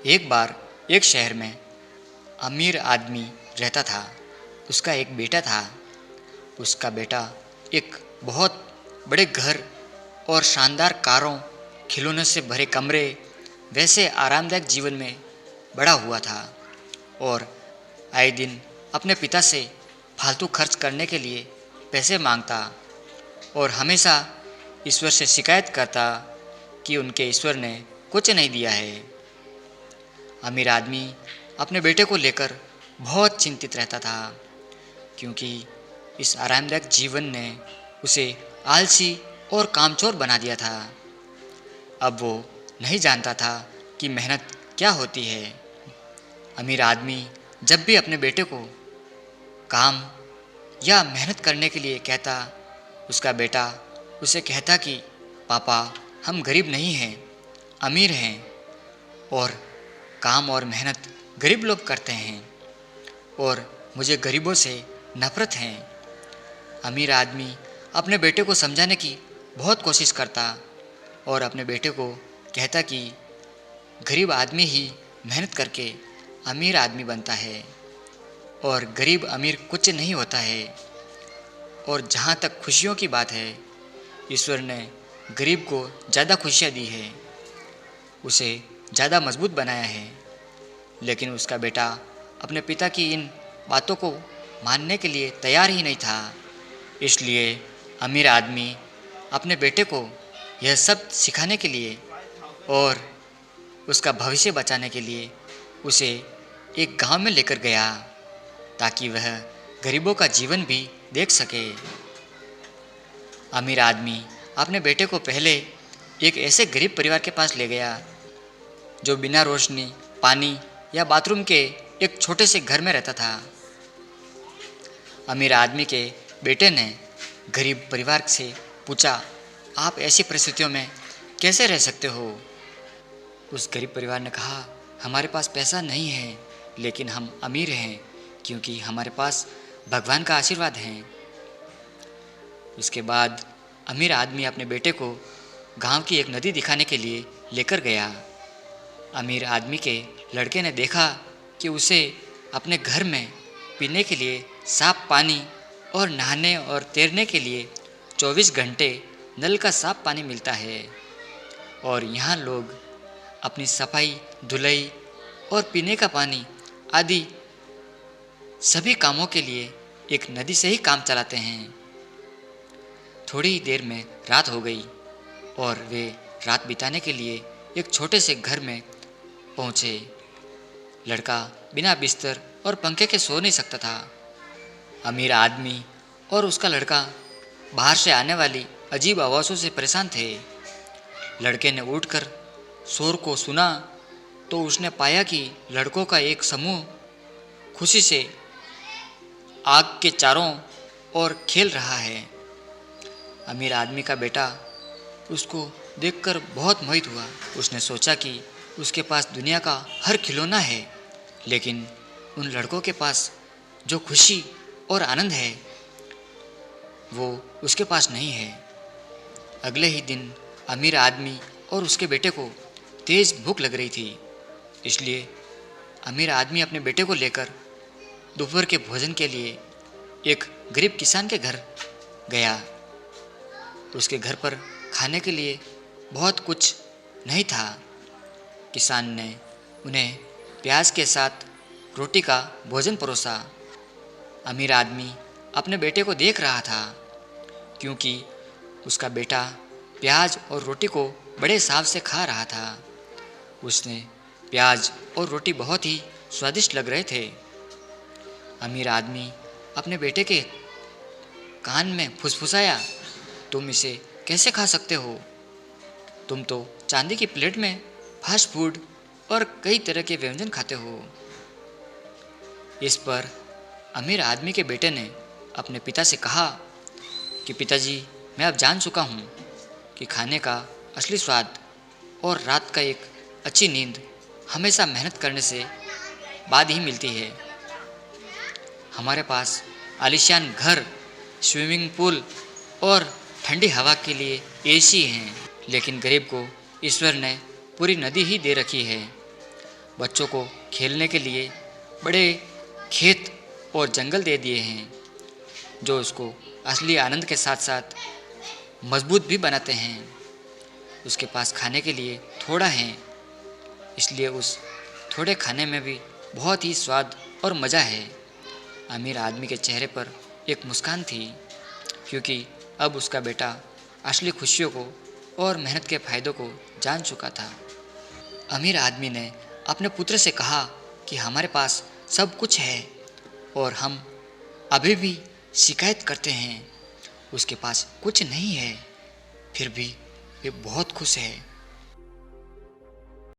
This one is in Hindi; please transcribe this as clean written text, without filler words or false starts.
एक बार एक शहर में अमीर आदमी रहता था। उसका एक बेटा था। उसका बेटा एक बहुत बड़े घर और शानदार कारों, खिलौनों से भरे कमरे, वैसे आरामदायक जीवन में बड़ा हुआ था और आए दिन अपने पिता से फालतू खर्च करने के लिए पैसे मांगता और हमेशा ईश्वर से शिकायत करता कि उनके ईश्वर ने कुछ नहीं दिया है। अमीर आदमी अपने बेटे को लेकर बहुत चिंतित रहता था, क्योंकि इस आरामदायक जीवन ने उसे आलसी और कामचोर बना दिया था। अब वो नहीं जानता था कि मेहनत क्या होती है। अमीर आदमी जब भी अपने बेटे को काम या मेहनत करने के लिए कहता, उसका बेटा उसे कहता कि पापा, हम गरीब नहीं हैं, अमीर हैं और काम और मेहनत गरीब लोग करते हैं और मुझे गरीबों से नफरत है। अमीर आदमी अपने बेटे को समझाने की बहुत कोशिश करता और अपने बेटे को कहता कि गरीब आदमी ही मेहनत करके अमीर आदमी बनता है और गरीब अमीर कुछ नहीं होता है। और जहाँ तक खुशियों की बात है, ईश्वर ने गरीब को ज़्यादा खुशियाँ दी है, उसे ज़्यादा मजबूत बनाया है। लेकिन उसका बेटा अपने पिता की इन बातों को मानने के लिए तैयार ही नहीं था। इसलिए अमीर आदमी अपने बेटे को यह सब सिखाने के लिए और उसका भविष्य बचाने के लिए उसे एक गांव में लेकर गया, ताकि वह गरीबों का जीवन भी देख सके। अमीर आदमी अपने बेटे को पहले एक ऐसे गरीब परिवार के पास ले गया जो बिना रोशनी, पानी या बाथरूम के एक छोटे से घर में रहता था। अमीर आदमी के बेटे ने गरीब परिवार से पूछा, आप ऐसी परिस्थितियों में कैसे रह सकते हो? उस गरीब परिवार ने कहा, हमारे पास पैसा नहीं है, लेकिन हम अमीर हैं क्योंकि हमारे पास भगवान का आशीर्वाद है। उसके बाद अमीर आदमी अपने बेटे को गांव की एक नदी दिखाने के लिए लेकर गया। अमीर आदमी के लड़के ने देखा कि उसे अपने घर में पीने के लिए साफ पानी और नहाने और तैरने के लिए 24 घंटे नल का साफ पानी मिलता है और यहाँ लोग अपनी सफाई, धुलाई और पीने का पानी आदि सभी कामों के लिए एक नदी से ही काम चलाते हैं। थोड़ी ही देर में रात हो गई और वे रात बिताने के लिए एक छोटे से घर में पहुँचे। लड़का बिना बिस्तर और पंखे के सो नहीं सकता था। अमीर आदमी और उसका लड़का बाहर से आने वाली अजीब आवाज़ों से परेशान थे। लड़के ने उठकर शोर को सुना तो उसने पाया कि लड़कों का एक समूह खुशी से आग के चारों ओर खेल रहा है। अमीर आदमी का बेटा उसको देखकर बहुत मोहित हुआ। उसने सोचा कि उसके पास दुनिया का हर खिलौना है, लेकिन उन लड़कों के पास जो खुशी और आनंद है वो उसके पास नहीं है। अगले ही दिन अमीर आदमी और उसके बेटे को तेज़ भूख लग रही थी, इसलिए अमीर आदमी अपने बेटे को लेकर दोपहर के भोजन के लिए एक गरीब किसान के घर गया। उसके घर पर खाने के लिए बहुत कुछ नहीं था। किसान ने उन्हें प्याज के साथ रोटी का भोजन परोसा। अमीर आदमी अपने बेटे को देख रहा था, क्योंकि उसका बेटा प्याज और रोटी को बड़े साव से खा रहा था। उसने प्याज और रोटी बहुत ही स्वादिष्ट लग रहे थे। अमीर आदमी अपने बेटे के कान में फुसफुसाया, तुम इसे कैसे खा सकते हो? तुम तो चांदी की प्लेट में फास्ट फूड और कई तरह के व्यंजन खाते हो। इस पर अमीर आदमी के बेटे ने अपने पिता से कहा कि पिताजी, मैं अब जान चुका हूँ कि खाने का असली स्वाद और रात का एक अच्छी नींद हमेशा मेहनत करने से बाद ही मिलती है। हमारे पास आलीशान घर, स्विमिंग पूल और ठंडी हवा के लिए एसी हैं, लेकिन गरीब को ईश्वर ने पूरी नदी ही दे रखी है। बच्चों को खेलने के लिए बड़े खेत और जंगल दे दिए हैं, जो उसको असली आनंद के साथ साथ मजबूत भी बनाते हैं। उसके पास खाने के लिए थोड़ा है, इसलिए उस थोड़े खाने में भी बहुत ही स्वाद और मज़ा है। अमीर आदमी के चेहरे पर एक मुस्कान थी, क्योंकि अब उसका बेटा असली खुशियों को और मेहनत के फ़ायदों को जान चुका था। अमीर आदमी ने अपने पुत्र से कहा कि हमारे पास सब कुछ है और हम अभी भी शिकायत करते हैं। उसके पास कुछ नहीं है, फिर भी वे बहुत खुश है।